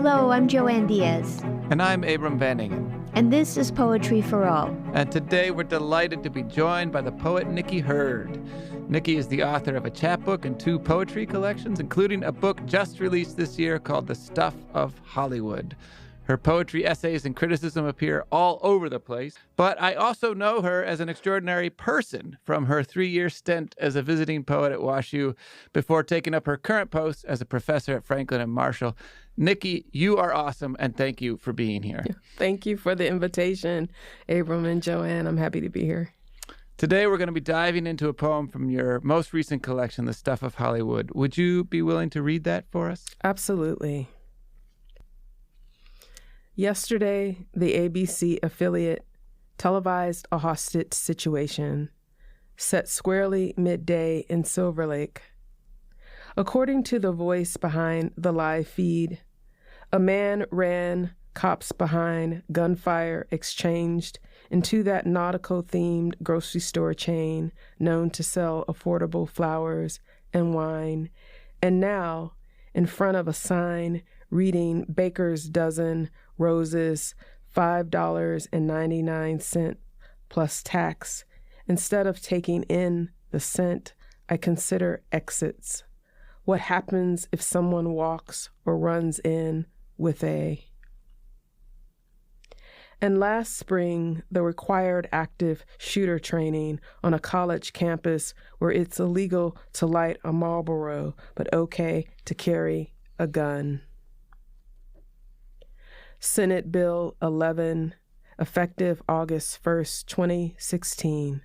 Hello, I'm Joanne Diaz. And I'm Abram Van Ingen. And this is Poetry for All. And today we're delighted to be joined by the poet Niki Herd. Niki is the author of a chapbook and 2 poetry collections, including a book just released this year called The Stuff of Hollywood. Her poetry, essays, and criticism appear all over the place, but I also know her as an extraordinary person from her 3-year stint as a visiting poet at WashU before taking up her current post as a professor at Franklin and Marshall. Niki, you are awesome, and thank you for being here. Thank you for the invitation, Abram and Joanne. I'm happy to be here. Today we're going to be diving into a poem from your most recent collection, The Stuff of Hollywood. Would you be willing to read that for us? Absolutely. Yesterday, the ABC affiliate televised a hostage situation set squarely midday in Silver Lake. According to the voice behind the live feed, a man ran, cops behind, gunfire exchanged into that nautical-themed grocery store chain known to sell affordable flowers and wine, and now, in front of a sign reading Baker's Dozen Roses, $5.99 plus tax, instead of taking in the scent, I consider exits. What happens if someone walks or runs in with a... And last spring, the required active shooter training on a college campus where it's illegal to light a Marlboro, but okay to carry a gun. Senate Bill 11, effective August 1st, 2016.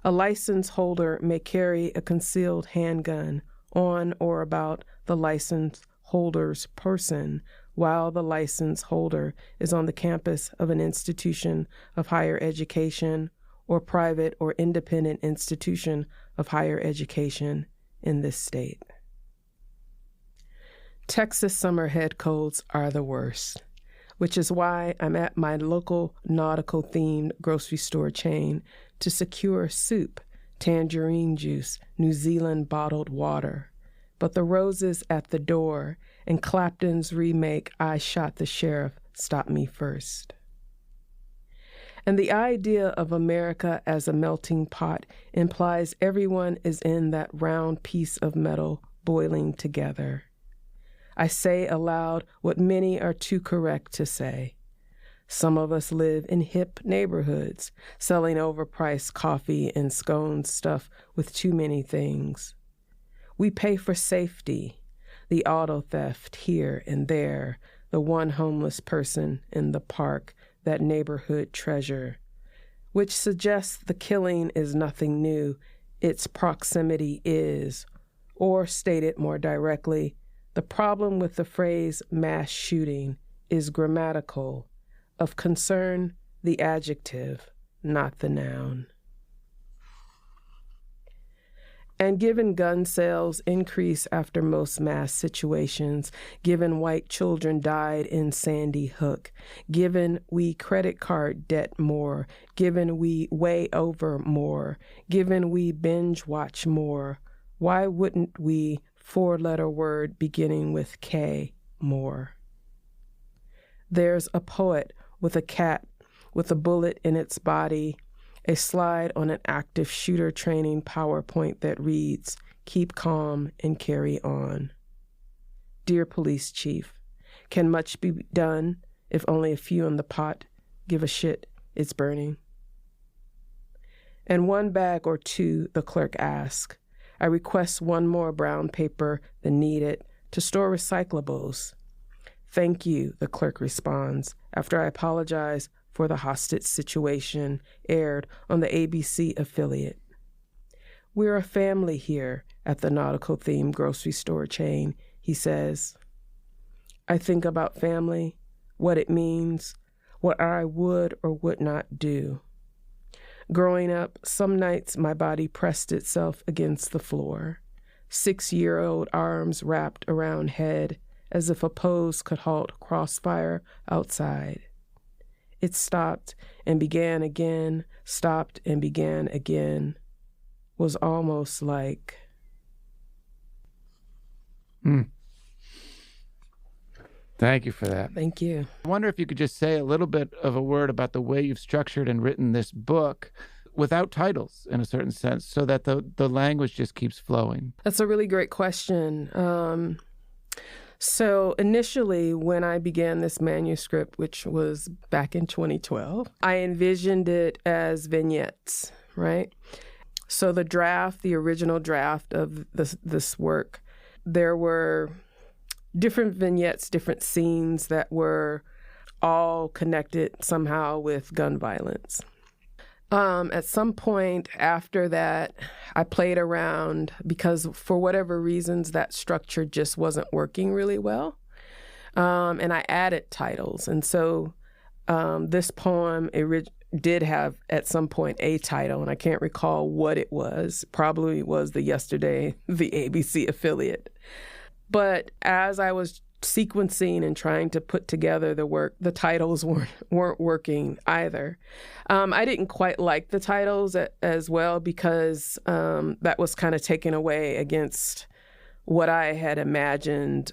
A license holder may carry a concealed handgun on or about the license holder's person while the license holder is on the campus of an institution of higher education or private or independent institution of higher education in this state. Texas summer head colds are the worst, which is why I'm at my local nautical-themed grocery store chain to secure soup, tangerine juice, New Zealand bottled water. But the roses at the door and Clapton's remake I Shot the Sheriff stopped me first. And the idea of America as a melting pot implies everyone is in that round piece of metal boiling together. I say aloud what many are too correct to say. Some of us live in hip neighborhoods, selling overpriced coffee and scones stuffed with too many things. We pay for safety, the auto theft here and there, the one homeless person in the park, that neighborhood treasure, which suggests the killing is nothing new, its proximity is, or stated more directly, the problem with the phrase mass shooting is grammatical, of concern the adjective, not the noun. And given gun sales increase after most mass situations, given white children died in Sandy Hook, given we credit card debt more, given we weigh over more, given we binge watch more, why wouldn't we 4-letter word beginning with K more? There's a poet with a cat with a bullet in its body, a slide on an active shooter training PowerPoint that reads, "Keep calm and carry on." Dear Police Chief, can much be done if only a few in the pot give a shit it's burning? And 1 bag or 2, the clerk asks. I request 1 more brown paper than needed to store recyclables. Thank you, the clerk responds, after I apologize for the hostage situation aired on the ABC affiliate. We're a family here at the nautical-themed grocery store chain, he says. I think about family, what it means, what I would or would not do. Growing up, some nights my body pressed itself against the floor, 6-year-old arms wrapped around head as if a pose could halt crossfire outside. It stopped and began again, stopped and began again, was almost like... Thank you for that. Thank you. I wonder if you could just say a little bit of a word about the way you've structured and written this book without titles, in a certain sense, so that the language just keeps flowing. That's a really great question. So initially, when I began this manuscript, which was back in 2012, I envisioned it as vignettes, right? So the original draft of this work, there were different vignettes, different scenes that were all connected somehow with gun violence. At some point after that, I played around because for whatever reasons, that structure just wasn't working really well. And I added titles. And so this poem did have at some point a title, and I can't recall what it was. Probably was the Yesterday, the ABC affiliate. But as I was sequencing and trying to put together the work, the titles weren't working either. I didn't quite like the titles as well because that was kind of taken away against what I had imagined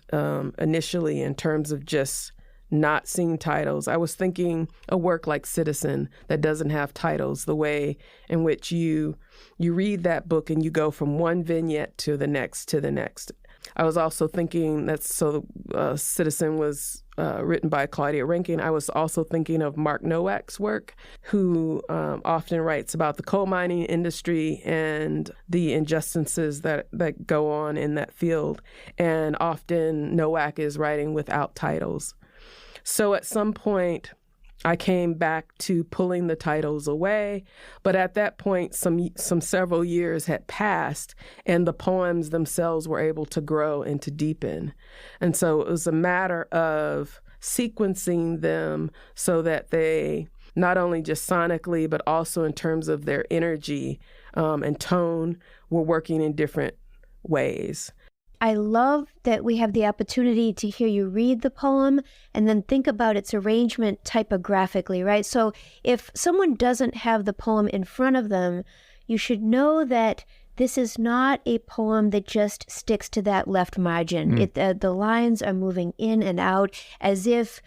initially in terms of just not seeing titles. I was thinking a work like Citizen that doesn't have titles, the way in which you read that book and you go from one vignette to the next to the next. I was also thinking Citizen was written by Claudia Rankine. I was also thinking of Mark Nowak's work, who often writes about the coal mining industry and the injustices that go on in that field. And often Nowak is writing without titles. So at some point, I came back to pulling the titles away, but at that point, some several years had passed, and the poems themselves were able to grow and to deepen. And so it was a matter of sequencing them so that they, not only just sonically, but also in terms of their energy and tone, were working in different ways. I love that we have the opportunity to hear you read the poem and then think about its arrangement typographically, right? So if someone doesn't have the poem in front of them, you should know that this is not a poem that just sticks to that left margin. The lines are moving in and out as if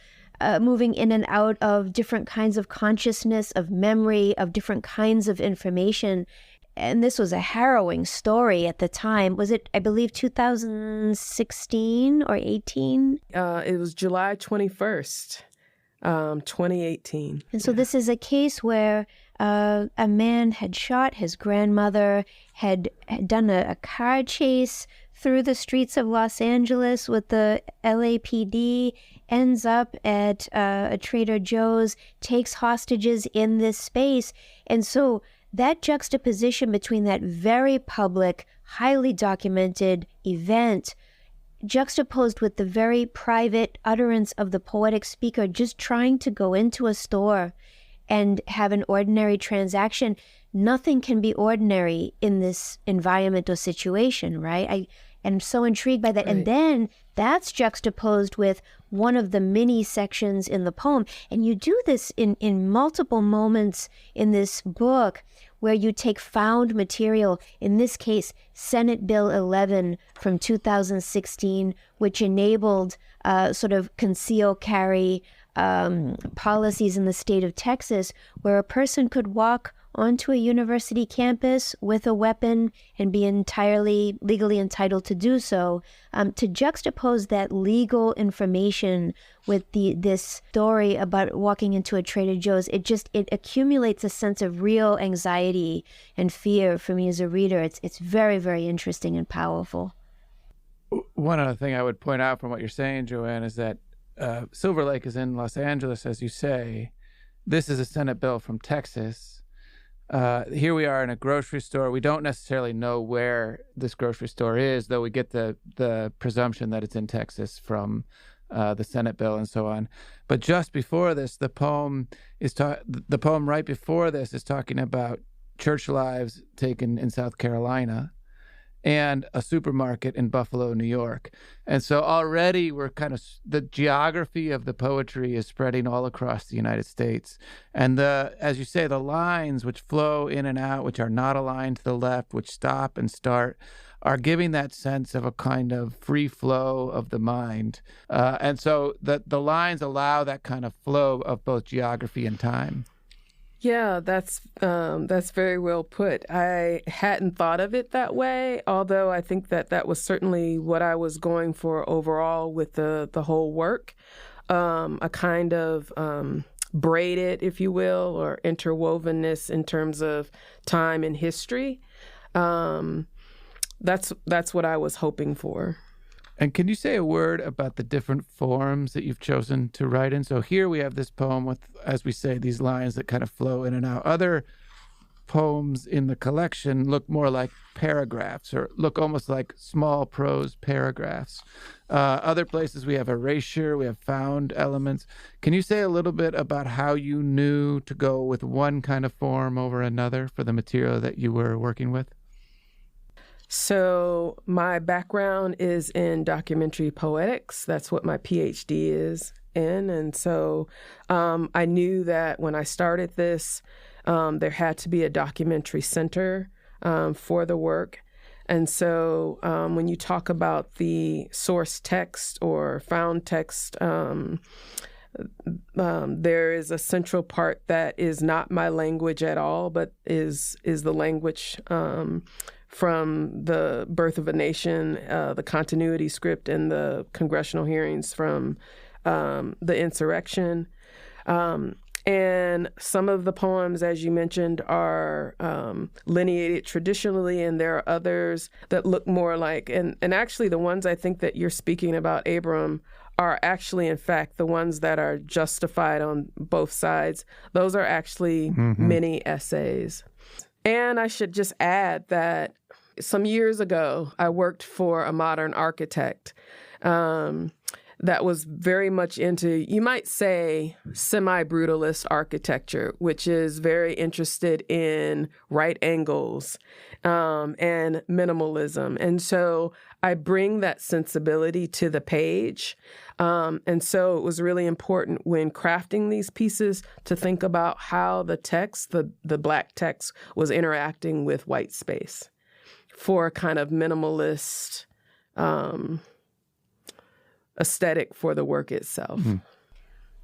moving in and out of different kinds of consciousness, of memory, of different kinds of information. And this was a harrowing story at the time. Was it, I believe, 2016 or 18? It was July 21st, 2018. And so this is a case where a man had shot his grandmother, had done a car chase through the streets of Los Angeles with the LAPD, ends up at a Trader Joe's, takes hostages in this space. And so that juxtaposition between that very public, highly documented event juxtaposed with the very private utterance of the poetic speaker just trying to go into a store and have an ordinary transaction. Nothing can be ordinary in this environment or situation, right? I am so intrigued by that. Right. And then that's juxtaposed with one of the mini sections in the poem. And you do this in multiple moments in this book where you take found material, in this case, Senate Bill 11 from 2016, which enabled sort of conceal carry policies in the state of Texas, where a person could walk onto a university campus with a weapon and be entirely legally entitled to do so. To juxtapose that legal information with this story about walking into a Trader Joe's, it accumulates a sense of real anxiety and fear for me as a reader. It's very, very interesting and powerful. One other thing I would point out from what you're saying, Joanne, is that Silver Lake is in Los Angeles, as you say. This is a Senate bill from Texas. Here we are in a grocery store. We don't necessarily know where this grocery store is, though we get the presumption that it's in Texas from the Senate bill and so on. But just before this, the poem right before this is talking about church lives taken in South Carolina. and a supermarket in Buffalo, New York. And so already we're the geography of the poetry is spreading all across the United States. And as you say, the lines which flow in and out, which are not aligned to the left, which stop and start, are giving that sense of a kind of free flow of the mind. And so the lines allow that kind of flow of both geography and time. Yeah, that's very well put. I hadn't thought of it that way, although I think that was certainly what I was going for overall with the whole work, a kind of braided, if you will, or interwovenness in terms of time and history. That's what I was hoping for. And can you say a word about the different forms that you've chosen to write in? So here we have this poem with, as we say, these lines that kind of flow in and out. Other poems in the collection look more like paragraphs or look almost like small prose paragraphs. Other places we have erasure, we have found elements. Can you say a little bit about how you knew to go with one kind of form over another for the material that you were working with? So my background is in documentary poetics. That's what my PhD is in. And so I knew that when I started this, there had to be a documentary center for the work. And so when you talk about the source text or found text, there is a central part that is not my language at all, but is the language from the Birth of a Nation, the continuity script, and the congressional hearings from the insurrection. And some of the poems, as you mentioned, are lineated traditionally, and there are others that look more like, and actually the ones I think that you're speaking about, Abram, are actually, in fact, the ones that are justified on both sides. Those are actually mini essays. And I should just add that some years ago, I worked for a modern architect that was very much into, you might say, semi-brutalist architecture, which is very interested in right angles and minimalism. And so I bring that sensibility to the page. And so it was really important when crafting these pieces to think about how the text, the Black text, was interacting with white space for a kind of minimalist aesthetic for the work itself.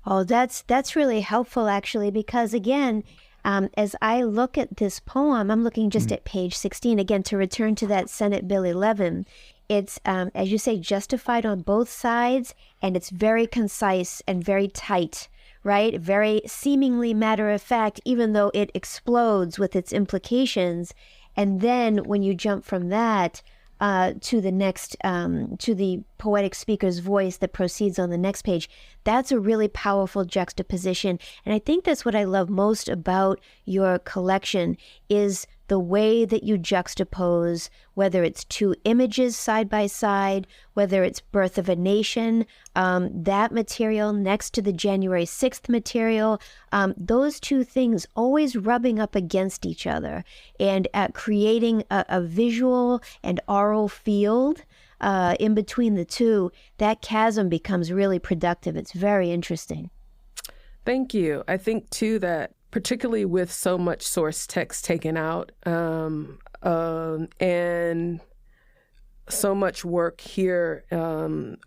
Oh, that's really helpful, actually, because again, as I look at this poem, I'm looking just at page 16, again, to return to that Senate Bill 11. It's, as you say, justified on both sides, and it's very concise and very tight, right? Very seemingly matter of fact, even though it explodes with its implications. And then when you jump from that to the next, to the poetic speaker's voice that proceeds on the next page, that's a really powerful juxtaposition. And I think that's what I love most about your collection is the way that you juxtapose, whether it's two images side by side, whether it's Birth of a Nation, that material next to the January 6th material, those two things always rubbing up against each other and creating a visual and oral field in between the two. That chasm becomes really productive. It's very interesting. Thank you. I think, too, that particularly with so much source text taken out and so much work here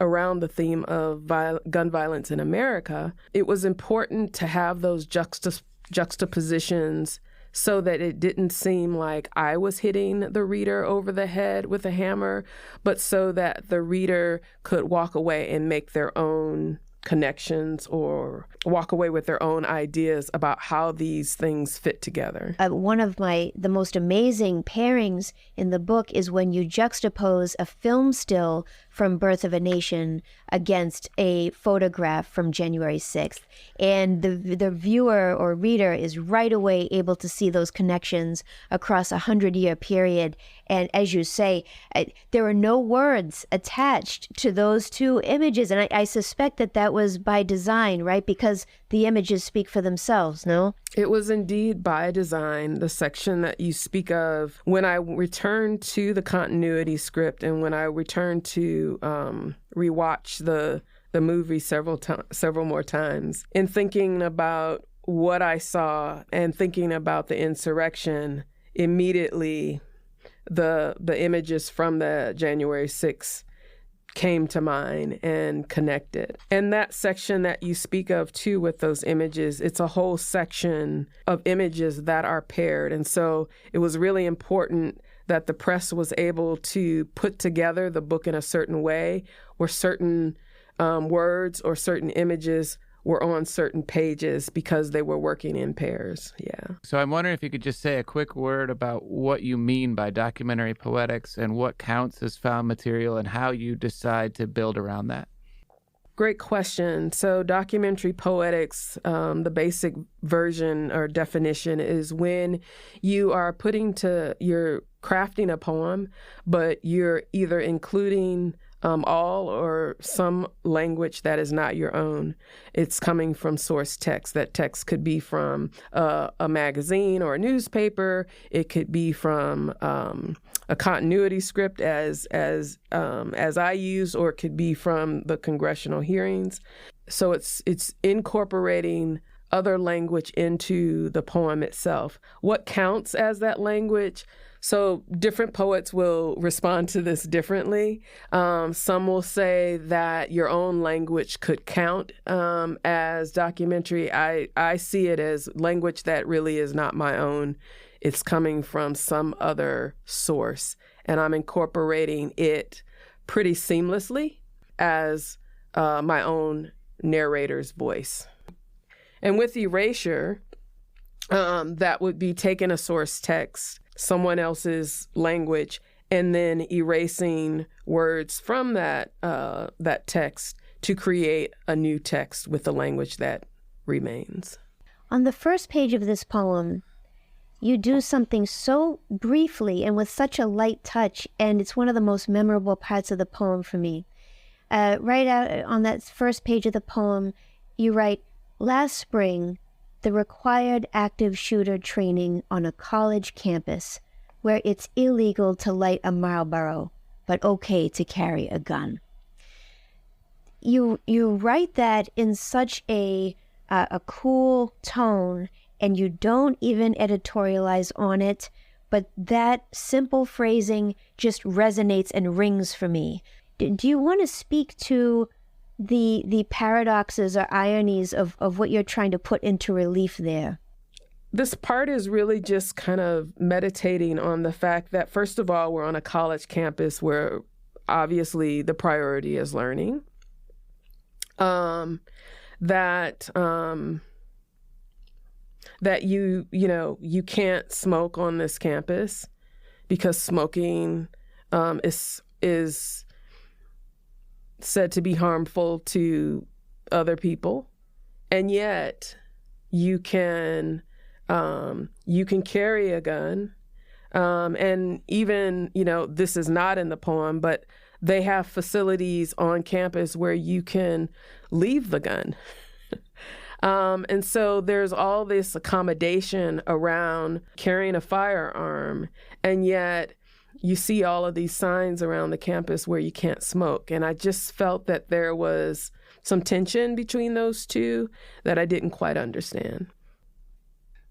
around the theme of gun violence in America, it was important to have those juxtapositions so that it didn't seem like I was hitting the reader over the head with a hammer, but so that the reader could walk away and make their own connections or walk away with their own ideas about how these things fit together. One of the most amazing pairings in the book is when you juxtapose a film still from Birth of a Nation against a photograph from January 6th. And the viewer or reader is right away able to see those connections across a 100-year period. And as you say, there are no words attached to those two images. And I suspect that that was by design, right? Because the images speak for themselves, no? It was indeed by design, the section that you speak of. When I returned to the continuity script and when I returned to rewatch the movie several more times, in thinking about what I saw and thinking about the insurrection, immediately the images from the January 6th came to mind and connected. And that section that you speak of too with those images, it's a whole section of images that are paired. And so it was really important that the press was able to put together the book in a certain way where certain words or certain images were on certain pages because they were working in pairs. Yeah. So I'm wondering if you could just say a quick word about what you mean by documentary poetics and what counts as found material and how you decide to build around that. Great question. So documentary poetics, the basic version or definition is when you're crafting a poem, but you're either including all or some language that is not your own. It's coming from source text. That text could be from a magazine or a newspaper. It could be from a continuity script as I use, or it could be from the congressional hearings. So it's incorporating other language into the poem itself. What counts as that language? So different poets will respond to this differently. Some will say that your own language could count as documentary. I see it as language that really is not my own. It's coming from some other source, and I'm incorporating it pretty seamlessly as my own narrator's voice. And with erasure, that would be taking a source text, someone else's language, and then erasing words from that text to create a new text with the language that remains. On the first page of this poem, you do something so briefly and with such a light touch, and it's one of the most memorable parts of the poem for me. Right out on that first page of the poem, you write, "Last spring, the required active shooter training on a college campus where it's illegal to light a Marlboro, but okay to carry a gun." You write that in such a cool tone, and you don't even editorialize on it, but that simple phrasing just resonates and rings for me. Do you want to speak to the paradoxes or ironies of what you're trying to put into relief there? This part is really just kind of meditating on the fact that, first of all, we're on a college campus where obviously the priority is learning. That you can't smoke on this campus because smoking is said to be harmful to other people, and yet you can carry a gun, and even this is not in the poem, but they have facilities on campus where you can leave the gun. And so there's all this accommodation around carrying a firearm, and yet you see all of these signs around the campus where you can't smoke. And I just felt that there was some tension between those two that I didn't quite understand.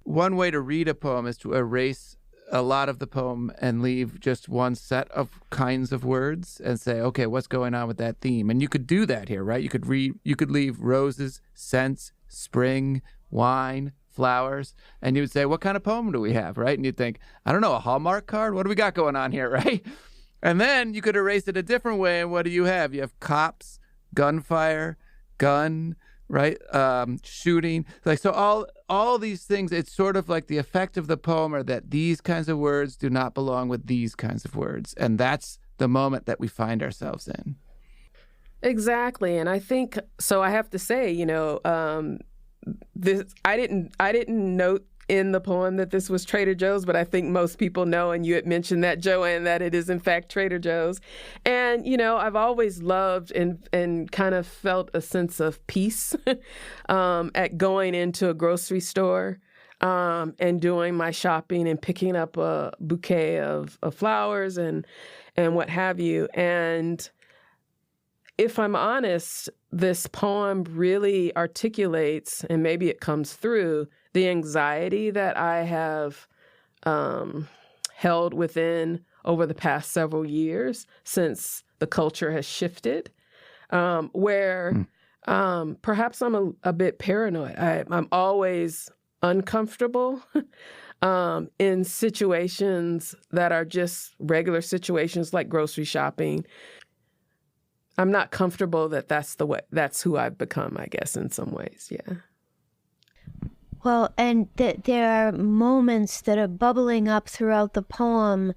One way to read a poem is to erase a lot of the poem and leave just one set of kinds of words and say, okay, what's going on with that theme? And you could do that here, right? You could leave roses, scents, spring, wine, flowers, and you would say, what kind of poem do we have, right? And you'd think, I don't know, a Hallmark card? What do we got going on here, right? And then you could erase it a different way, and what do you have? You have cops, gunfire, gun, right? Shooting. Like, so all these things, it's sort of like the effect of the poem are that these kinds of words do not belong with these kinds of words. And that's the moment that we find ourselves in. Exactly. And I think, so I have to say, this, I didn't note in the poem that this was Trader Joe's, but I think most people know, and you had mentioned that, Joanne, that it is in fact Trader Joe's. And, I've always loved and kind of felt a sense of peace at going into a grocery store and doing my shopping and picking up a bouquet of flowers and what have you. And if I'm honest, this poem really articulates, and maybe it comes through, the anxiety that I have held within over the past several years since the culture has shifted, where perhaps I'm a bit paranoid. I'm always uncomfortable in situations that are just regular situations like grocery shopping. I'm not comfortable that that's who I've become, I guess, in some ways. Yeah. Well, and there are moments that are bubbling up throughout the poem.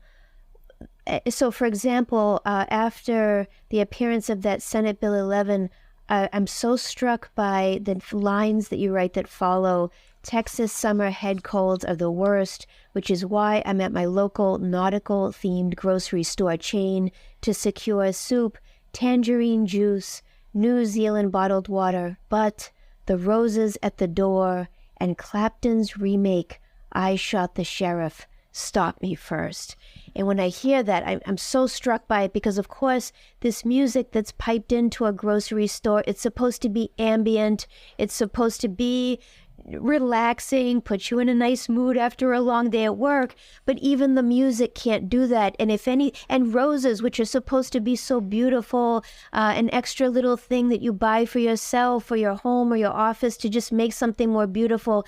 So, for example, after the appearance of that Senate Bill 11, I'm so struck by the lines that you write that follow. Texas summer head colds are the worst, which is why I'm at my local nautical-themed grocery store chain to secure soup, tangerine juice, New Zealand bottled water, but the roses at the door and Clapton's remake, I Shot the Sheriff, stop me first. And when I hear that, I'm so struck by it because, of course, this music that's piped into a grocery store, it's supposed to be ambient. It's supposed to be relaxing, put you in a nice mood after a long day at work. But even the music can't do that. And roses, which are supposed to be so beautiful, an extra little thing that you buy for yourself or your home or your office to just make something more beautiful.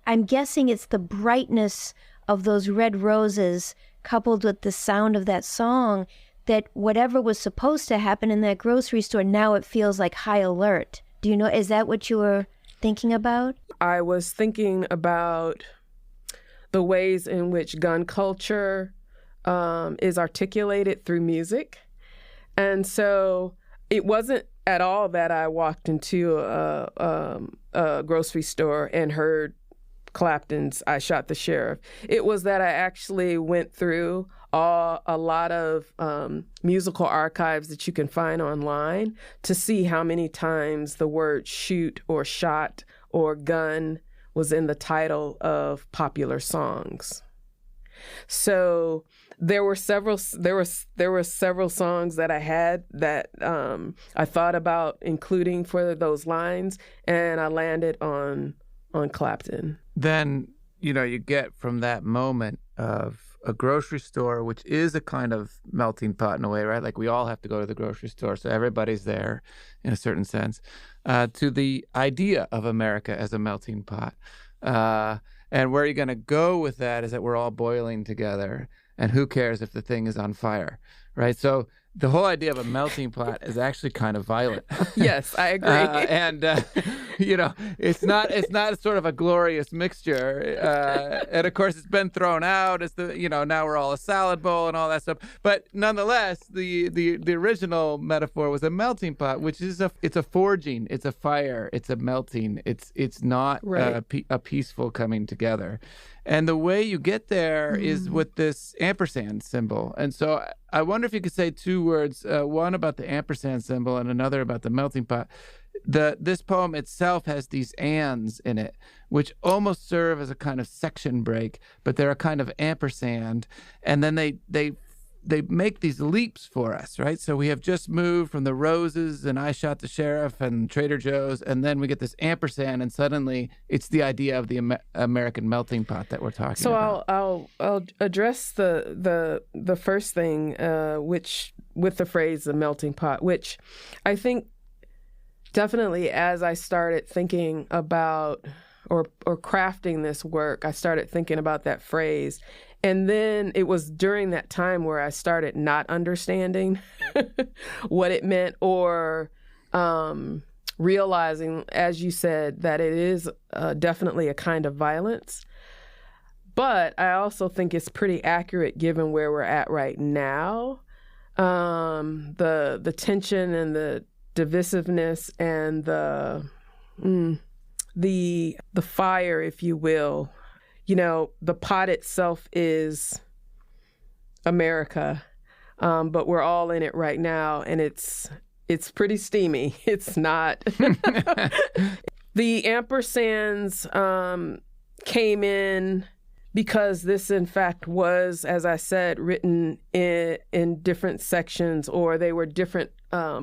I'm guessing it's the brightness of those red roses coupled with the sound of that song that whatever was supposed to happen in that grocery store, now it feels like high alert. Do you know, is that what you were thinking about? I was thinking about the ways in which gun culture is articulated through music. And so it wasn't at all that I walked into a grocery store and heard Clapton's I Shot the Sheriff. It was that I actually went through a lot of musical archives that you can find online to see how many times the word shoot or shot or gun was in the title of popular songs. So there were several songs that I had that I thought about including for those lines, and I landed on Clapton. Then, you get from that moment of a grocery store, which is a kind of melting pot in a way, right? Like we all have to go to the grocery store, so everybody's there in a certain sense, to the idea of America as a melting pot. And where you're going to go with that is that we're all boiling together, and who cares if the thing is on fire, right? So the whole idea of a melting pot is actually kind of violent. Yes, I agree. It's not sort of a glorious mixture. And of course, it's been thrown out as now we're all a salad bowl and all that stuff. But nonetheless, the original metaphor was a melting pot, which is it's a forging, it's a fire, it's a melting. It's not right. a peaceful coming together. And the way you get there is with this ampersand symbol. And so I wonder if you could say two words, one about the ampersand symbol and another about the melting pot. This poem itself has these ands in it, which almost serve as a kind of section break, but they're a kind of ampersand. And then they make these leaps for us, right? So we have just moved from the roses and I Shot the Sheriff and Trader Joe's, and then we get this ampersand, and suddenly it's the idea of the American melting pot that we're talking about. So I'll address the first thing, which with the phrase the melting pot, which I think definitely as I started thinking about or crafting this work, I started thinking about that phrase. And then it was during that time where I started not understanding what it meant, or realizing, as you said, that it is definitely a kind of violence. But I also think it's pretty accurate given where we're at right now. The tension and the divisiveness and the fire, if you will, the pot itself is America, but we're all in it right now, and it's pretty steamy. It's not. The ampersands came in because this, in fact, was, as I said, written in different sections, or they were different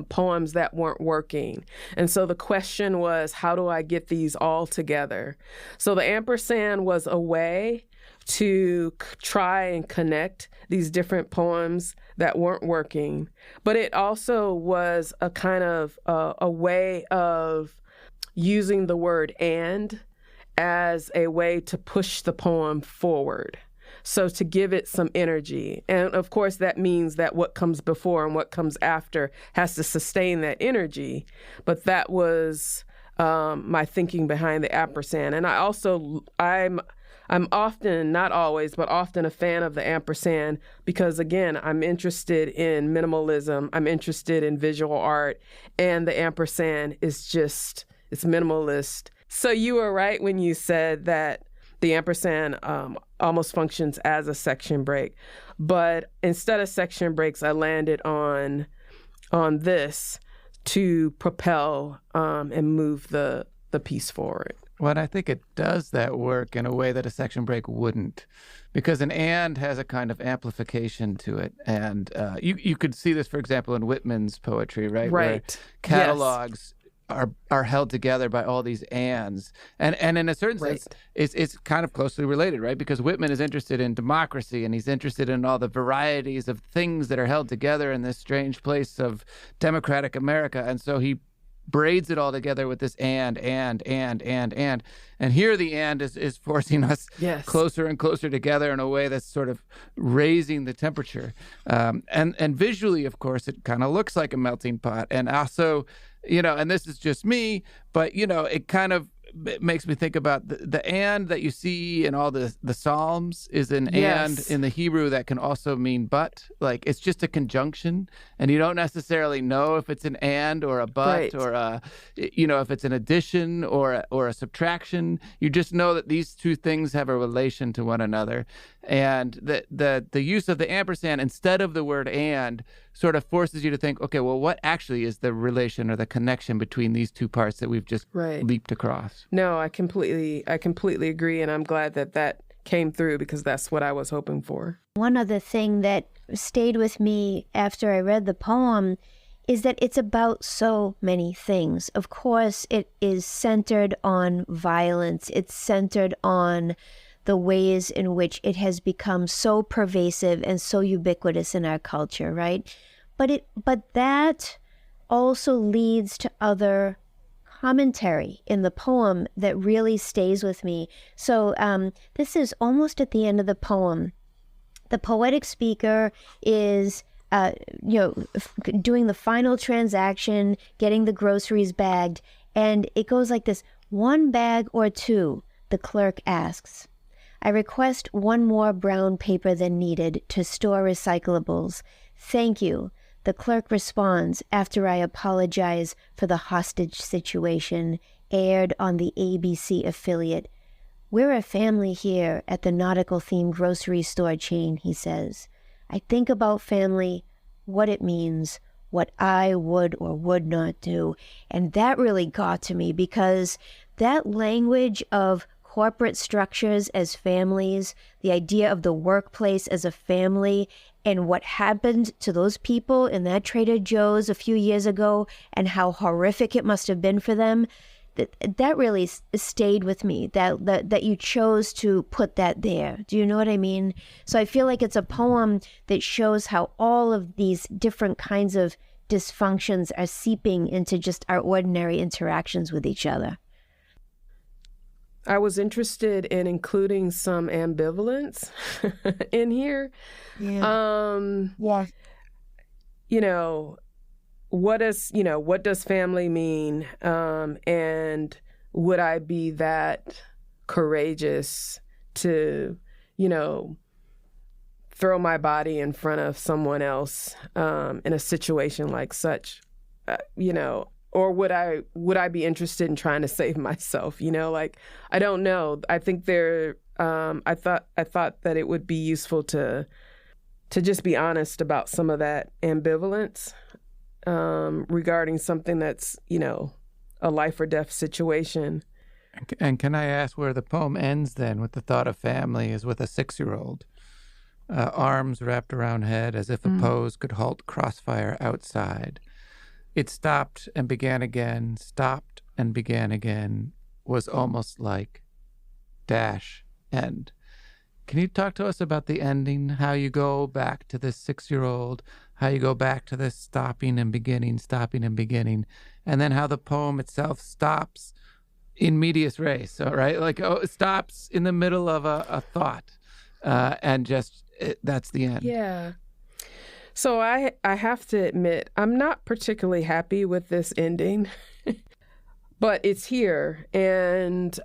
poems that weren't working. And so the question was, how do I get these all together? So the ampersand was a way to try and connect these different poems that weren't working. But it also was a kind of a way of using the word "and" as a way to push the poem forward. So to give it some energy. And of course, that means that what comes before and what comes after has to sustain that energy. But that was my thinking behind the ampersand. And I'm often, not always, but often a fan of the ampersand because, again, I'm interested in minimalism. I'm interested in visual art. And the ampersand is just, it's minimalist. So you were right when you said that the ampersand almost functions as a section break. But instead of section breaks, I landed on this to propel and move the piece forward. Well, I think it does that work in a way that a section break wouldn't, because an "and" has a kind of amplification to it. And you could see this, for example, in Whitman's poetry, right? Right. Where catalogs are held together by all these "ands." And in a certain sense, it's kind of closely related, right? Because Whitman is interested in democracy, and he's interested in all the varieties of things that are held together in this strange place of democratic America. And so he braids it all together with this and. And here the "and" is forcing us closer and closer together in a way that's sort of raising the temperature. And visually, of course, it kind of looks like a melting pot. And also, and this is just me, but, it kind of makes me think about the "and" that you see in all the Psalms is an "and" in the Hebrew that can also mean "but." Like, it's just a conjunction, and you don't necessarily know if it's an "and" or a "but" or if it's an addition or a subtraction. You just know that these two things have a relation to one another, and the use of the ampersand instead of the word "and" sort of forces you to think, okay, well, what actually is the relation or the connection between these two parts that we've just leaped across? No, I completely agree, and I'm glad that came through because that's what I was hoping for. One other thing that stayed with me after I read the poem is that it's about so many things. Of course, it is centered on violence. It's centered on the ways in which it has become so pervasive and so ubiquitous in our culture, right? But that also leads to other commentary in the poem that really stays with me. So this is almost at the end of the poem. The poetic speaker is doing the final transaction, getting the groceries bagged, and it goes like this: "1 bag or 2, the clerk asks. I request 1 more brown paper than needed to store recyclables. Thank you." The clerk responds after I apologize for the hostage situation aired on the ABC affiliate. "We're a family here at the nautical-themed grocery store chain," he says. "I think about family, what it means, what I would or would not do." And that really got to me because that language of corporate structures as families, the idea of the workplace as a family, and what happened to those people in that Trader Joe's a few years ago and how horrific it must have been for them, that really stayed with me, that you chose to put that there. Do you know what I mean? So I feel like it's a poem that shows how all of these different kinds of dysfunctions are seeping into just our ordinary interactions with each other. I was interested in including some ambivalence in here. What does family mean? And would I be that courageous to, throw my body in front of someone else in a situation like such? or would I be interested in trying to save myself? Like, I don't know. I think I thought that it would be useful to just be honest about some of that ambivalence regarding something that's, a life or death situation. And can I ask where the poem ends then with the thought of family is with a 6-year-old? Arms wrapped around head as if a pose could halt crossfire outside. It stopped and began again, stopped and began again, was almost like dash end. Can you talk to us about the ending, how you go back to this 6-year-old, how you go back to this stopping and beginning, and then how the poem itself stops in medias res, all right? Like, it stops in the middle of a thought, and just that's the end. Yeah. So I have to admit, I'm not particularly happy with this ending, but it's here. And,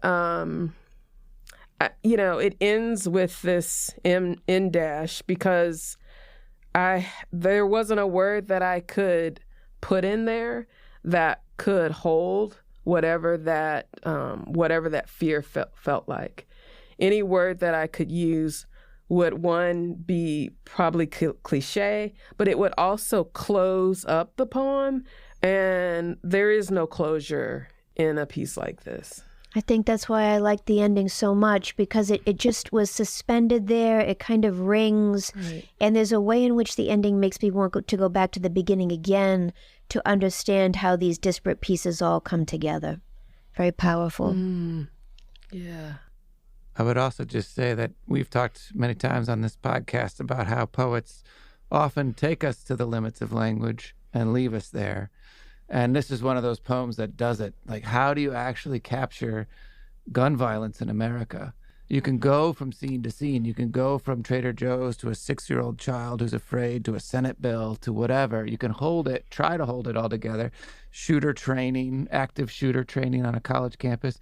it ends with this end dash because there wasn't a word that I could put in there that could hold whatever that fear felt like. Any word that I could use would, one, be probably cliche, but it would also close up the poem, and there is no closure in a piece like this. I think that's why I like the ending so much, because it just was suspended there. It kind of rings. Right. And there's a way in which the ending makes me want to go back to the beginning again to understand how these disparate pieces all come together. Very powerful. Yeah. I would also just say that we've talked many times on this podcast about how poets often take us to the limits of language and leave us there. And this is one of those poems that does it. Like, how do you actually capture gun violence in America? You can go from scene to scene. You can go from Trader Joe's to a 6-year-old child who's afraid to a Senate bill to whatever. You can hold it, try to hold it all together. Shooter training, active shooter training on a college campus.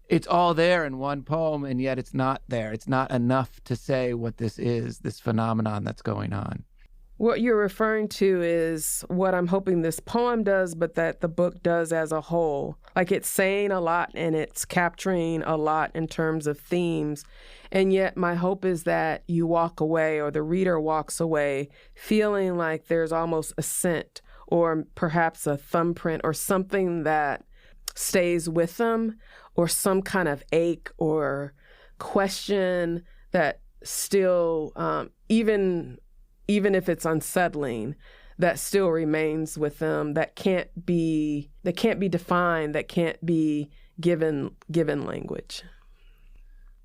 It's all there in one poem, and yet it's not there. It's not enough to say what this is, this phenomenon that's going on. What you're referring to is what I'm hoping this poem does, but that the book does as a whole. Like, it's saying a lot and it's capturing a lot in terms of themes. And yet my hope is that you walk away, or the reader walks away, feeling like there's almost a scent or perhaps a thumbprint or something that stays with them, or some kind of ache or question that still, even if it's unsettling, that still remains with them, that can't be defined, that can't be given language.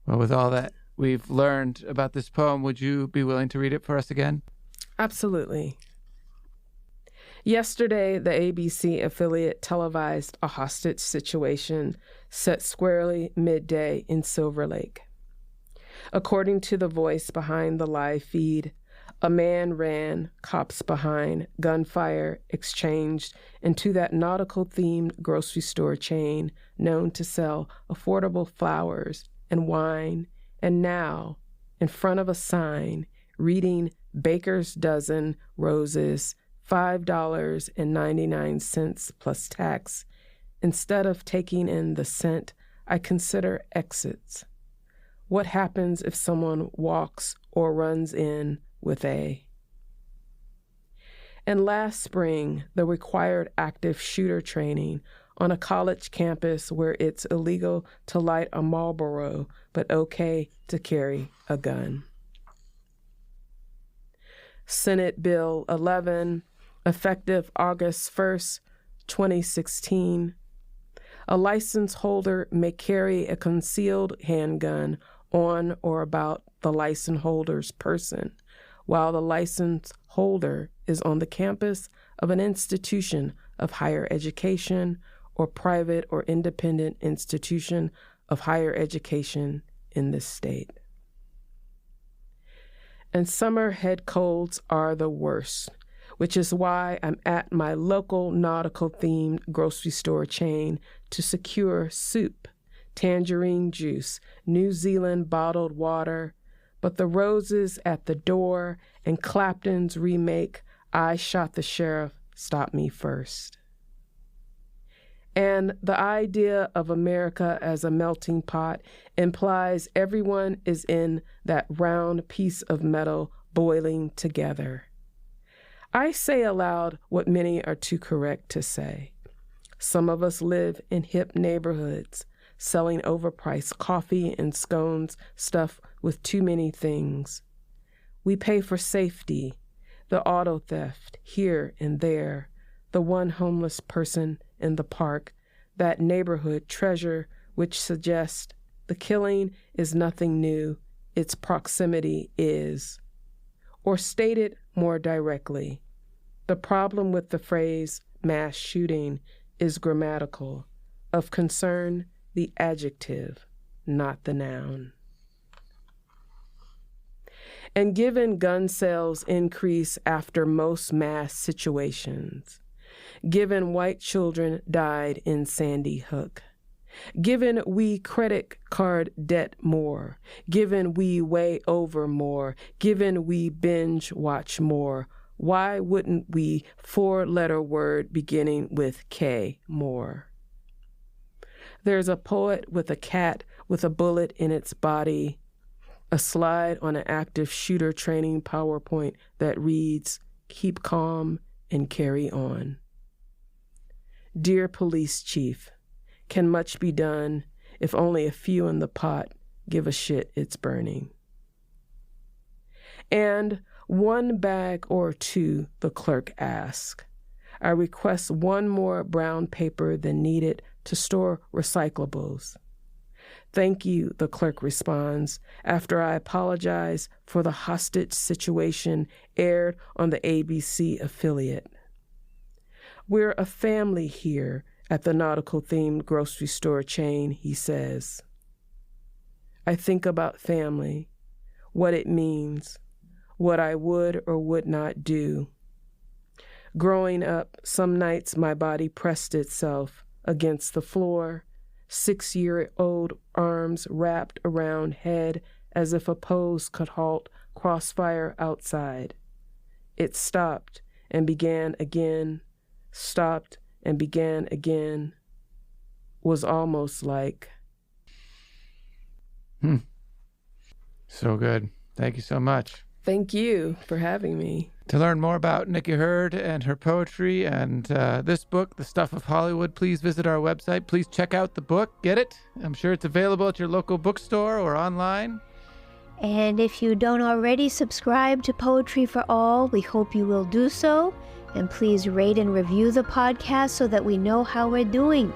Well, with all that we've learned about this poem, would you be willing to read it for us again? Absolutely. Yesterday, the ABC affiliate televised a hostage situation set squarely midday in Silver Lake. According to the voice behind the live feed, a man ran, cops behind, gunfire exchanged into that nautical-themed grocery store chain known to sell affordable flowers and wine, and now, in front of a sign reading Baker's Dozen Roses, $5.99 plus tax, instead of taking in the scent, I consider exits. What happens if someone walks or runs in with a... And last spring, the required active shooter training on a college campus where it's illegal to light a Marlboro, but okay to carry a gun. Senate Bill 11, effective August 1st, 2016. A license holder may carry a concealed handgun on or about the license holder's person while the license holder is on the campus of an institution of higher education or private or independent institution of higher education in this state. And summer head colds are the worst, which is why I'm at my local nautical-themed grocery store chain to secure soup, tangerine juice, New Zealand bottled water, but the roses at the door and Clapton's remake, I Shot the Sheriff, stopped me first. And the idea of America as a melting pot implies everyone is in that round piece of metal boiling together. I say aloud what many are too correct to say. Some of us live in hip neighborhoods, selling overpriced coffee and scones stuffed with too many things. We pay for safety, the auto theft here and there, the one homeless person in the park, that neighborhood treasure which suggests the killing is nothing new, its proximity is. Or stated more directly, the problem with the phrase mass shooting is grammatical, of concern the adjective, not the noun. And given gun sales increase after most mass situations, given white children died in Sandy Hook, given we credit card debt more, given we weigh over more, given we binge watch more, why wouldn't we four-letter word beginning with K more? There's a poet with a cat with a bullet in its body, a slide on an active shooter training PowerPoint that reads, "Keep calm and carry on." Dear Police Chief, can much be done if only a few in the pot give a shit it's burning? And one bag or two, the clerk asks. I request one more brown paper than needed to store recyclables. Thank you, the clerk responds, after I apologize for the hostage situation aired on the ABC affiliate. We're a family here at the nautical-themed grocery store chain, he says. I think about family, what it means, what I would or would not do. Growing up, some nights my body pressed itself against the floor, 6-year-old arms wrapped around head as if a pose could halt crossfire outside. It stopped and began again, stopped and began again, was almost like... So good. Thank you so much. Thank you for having me. To learn more about Niki Herd and her poetry and this book, The Stuff of Hollywood, please visit our website. Please check out the book. Get it. I'm sure it's available at your local bookstore or online. And if you don't already subscribe to Poetry for All, we hope you will do so. And please rate and review the podcast so that we know how we're doing.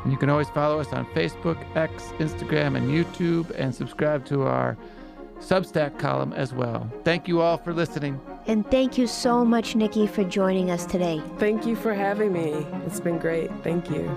And you can always follow us on Facebook, X, Instagram, and YouTube, and subscribe to our Substack column as well. Thank you all for listening. And thank you so much, Niki, for joining us today. Thank you for having me. It's been great. Thank you.